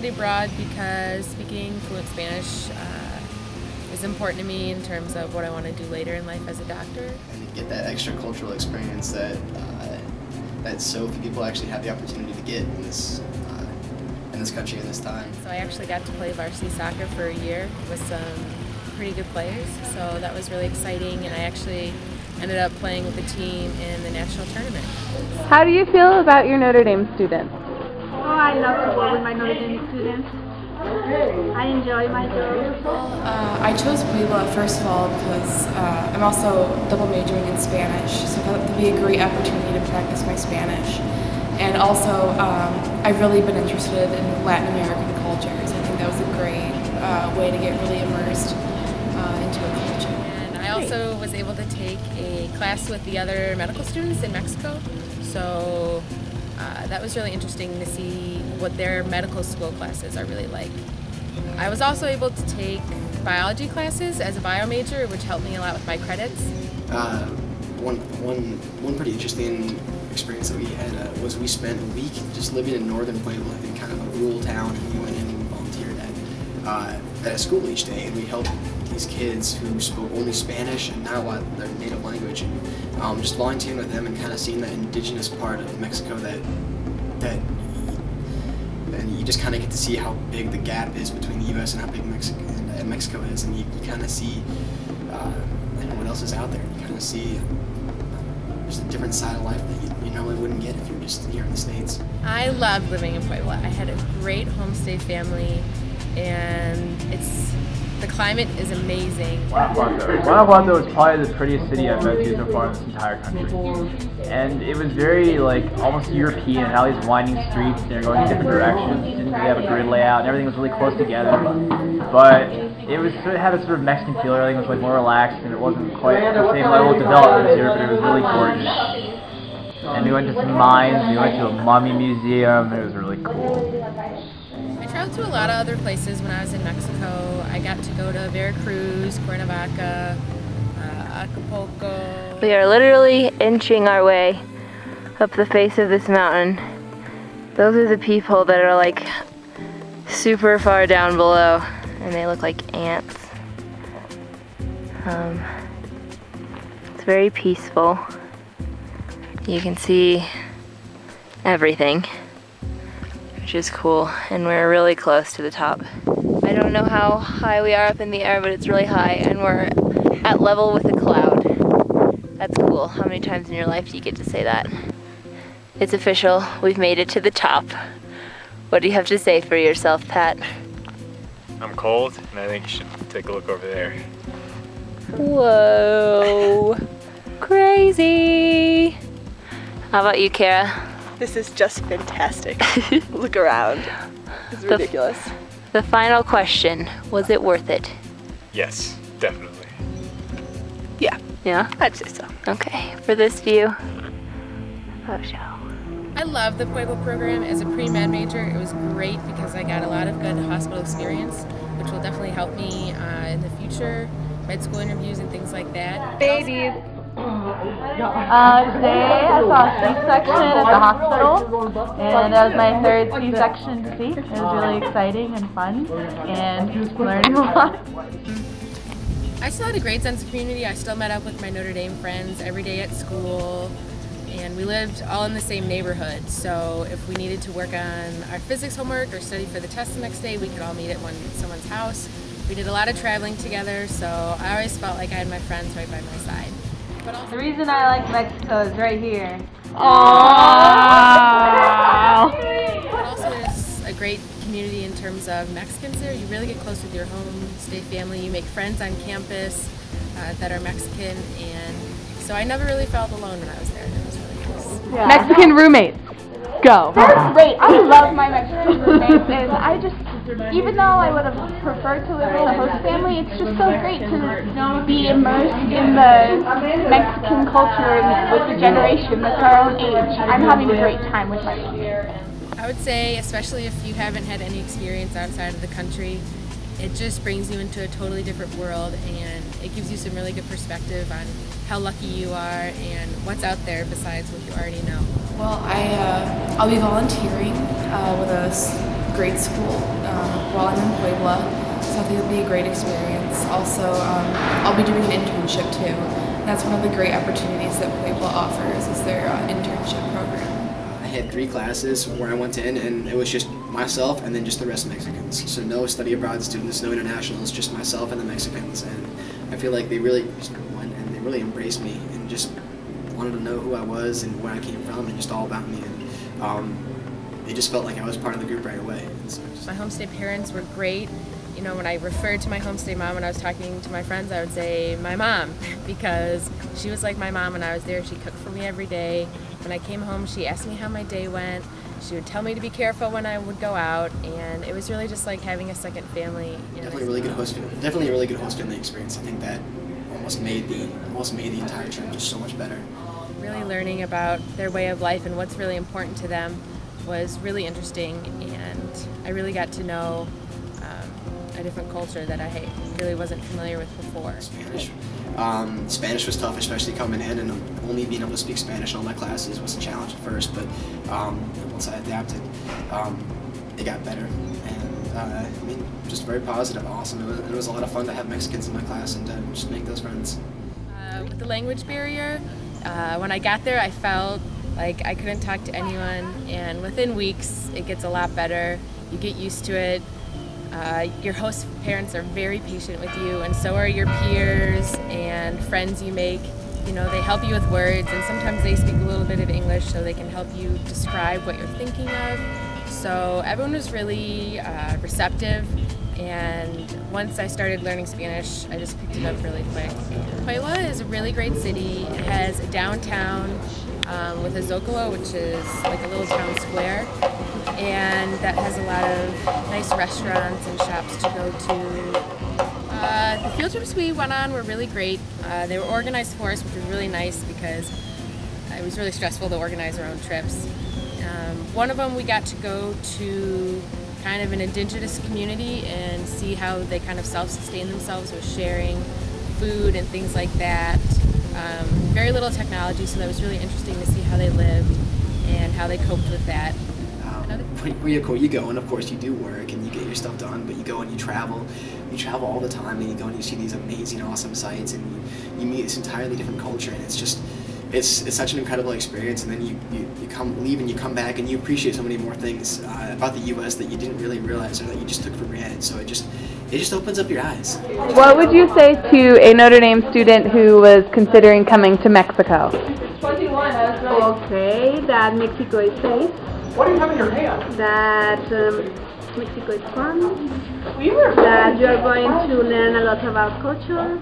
study abroad because speaking fluent Spanish is important to me in terms of what I want to do later in life as a doctor. And get that extra cultural experience that that so few people actually have the opportunity to get in this country in this time. So I actually got to play varsity soccer for a year with some pretty good players, so that was really exciting, and I actually ended up playing with the team in the national tournament. How do you feel about your Notre Dame students? Oh, I love to work with my Notre Dame students. I enjoy my job. I chose Puebla first of all because I'm also double majoring in Spanish, so that would be a great opportunity to practice my Spanish. And also, I've really been interested in Latin American cultures. I think that was a great way to get really immersed into a culture. And I also was able to take a class with the other medical students in Mexico, so that was really interesting to see what their medical school classes are really like. I was also able to take biology classes as a bio major, which helped me a lot with my credits. One pretty interesting experience that we had was we spent a week just living in northern Puebla in kind of a rural town, and we went in and volunteered at a school each day, and we helped these kids who spoke only Spanish and not a lot of their native language, and just volunteering with them and kind of seeing that indigenous part of Mexico and you just kind of get to see how big the gap is between the U.S. and how big Mexico is, and you kind of see what else is out there. You kind of see there's a different side of life that you normally wouldn't get if you were just here in the States. I loved living in Puebla. I had a great homestay family, and the climate is amazing. Guanajuato is probably the prettiest city I've been to so far in this entire country. And it was very almost European, how these winding streets, they're going in different directions, didn't really have a grid layout, and everything was really close together. But it had a sort of Mexican feel, everything was more relaxed, and it wasn't quite the same level of development as here, but it was really gorgeous. And we went to some mines, we went to a mummy museum, it was really cool. I traveled to a lot of other places when I was in Mexico. I got to go to Veracruz, Cuernavaca, Acapulco. We are literally inching our way up the face of this mountain. Those are the people that are like super far down below, and they look like ants. It's very peaceful. You can see everything, which is cool, and we're really close to the top. I don't know how high we are up in the air, but it's really high, and we're at level with a cloud. That's cool. How many times in your life do you get to say that? It's official. We've made it to the top. What do you have to say for yourself, Pat? I'm cold, and I think you should take a look over there. Whoa. Crazy. How about you, Kara? This is just fantastic. Look around. It's ridiculous. The final question, was it worth it? Yes, definitely. Yeah. Yeah? I'd say so. Okay, for this view, photo. I love the Puebla program. As a pre-med major, it was great because I got a lot of good hospital experience, which will definitely help me in the future, med school interviews and things like that. Babies. Today I saw a C-section at the hospital, and that was my third C-section to see. It was really exciting and fun, and learning a lot. I still had a great sense of community. I still met up with my Notre Dame friends every day at school, and we lived all in the same neighborhood, so if we needed to work on our physics homework or study for the test the next day, we could all meet at someone's house. We did a lot of traveling together, so I always felt like I had my friends right by my side. But also, the reason I like Mexico is right here. But also there's a great community in terms of Mexicans there. You really get close with your homestay family. You make friends on campus that are Mexican, and so I never really felt alone when I was there. It was really nice. Yeah. Mexican roommates. Go. That's great. I love my Mexican roommates, and I just, even though I would have preferred to live with a host family, it's just so great to be immersed in the Mexican culture with the generation that's our own age. I'm having a great time with my roommates. I would say, especially if you haven't had any experience outside of the country, it just brings you into a totally different world, and it gives you some really good perspective on how lucky you are and what's out there besides what you already know. Well, I'll be volunteering with a grade school while I'm in Puebla, so I think it'll be a great experience. Also, I'll be doing an internship too. That's one of the great opportunities that Puebla offers is their internship program. I had 3 classes where I went in, and it was just myself and then just the rest Mexicans. So no study abroad students, no internationals, just myself and the Mexicans. And I feel like they really just went and they really embraced me and just wanted to know who I was and where I came from and just all about me. And it just felt like I was part of the group right away. So my homestay parents were great. You know, when I referred to my homestay mom when I was talking to my friends, I would say my mom, because she was like my mom when I was there. She cooked for me every day. When I came home, she asked me how my day went. She would tell me to be careful when I would go out, and it was really just like having a second family. Definitely a really good host. Definitely a really good host family experience. I think that almost made the entire trip just so much better. Really learning about their way of life and what's really important to them was really interesting, and I really got to know a different culture that I really wasn't familiar with before. Spanish. Spanish was tough, especially coming in, and only being able to speak Spanish in all my classes was a challenge at first, but once I adapted, it got better. And I mean, just very positive, awesome. It was a lot of fun to have Mexicans in my class and to just make those friends. With the language barrier, when I got there, I felt like I couldn't talk to anyone, and within weeks, it gets a lot better. You get used to it. Your host parents are very patient with you, and so are your peers and friends you make. You know, they help you with words, and sometimes they speak a little bit of English so they can help you describe what you're thinking of. So everyone was really receptive, and once I started learning Spanish, I just picked it up really quick. Puebla is a really great city. It has a downtown with a Zocalo, which is like a little town square, and that has a lot of nice restaurants and shops to go to. The field trips we went on were really great. They were organized for us, which was really nice because it was really stressful to organize our own trips. One of them we got to go to kind of an indigenous community and see how they kind of self-sustain themselves with sharing food and things like that. Very little technology, so that was really interesting to see how they lived and how they coped with that. You go, and of course you do work and you get your stuff done, but you go and you travel all the time, and you go and you see these amazing, awesome sites, and you meet this entirely different culture, and it's just, it's such an incredible experience. And then you leave and you come back and you appreciate so many more things about the U.S. that you didn't really realize or that you just took for granted. So it just opens up your eyes. What would you say to a Notre Dame student who was considering coming to Mexico? 21. Okay, that Mexico is safe. What do you have in your hand? That Mexico is fun. That you are going to learn a lot about culture.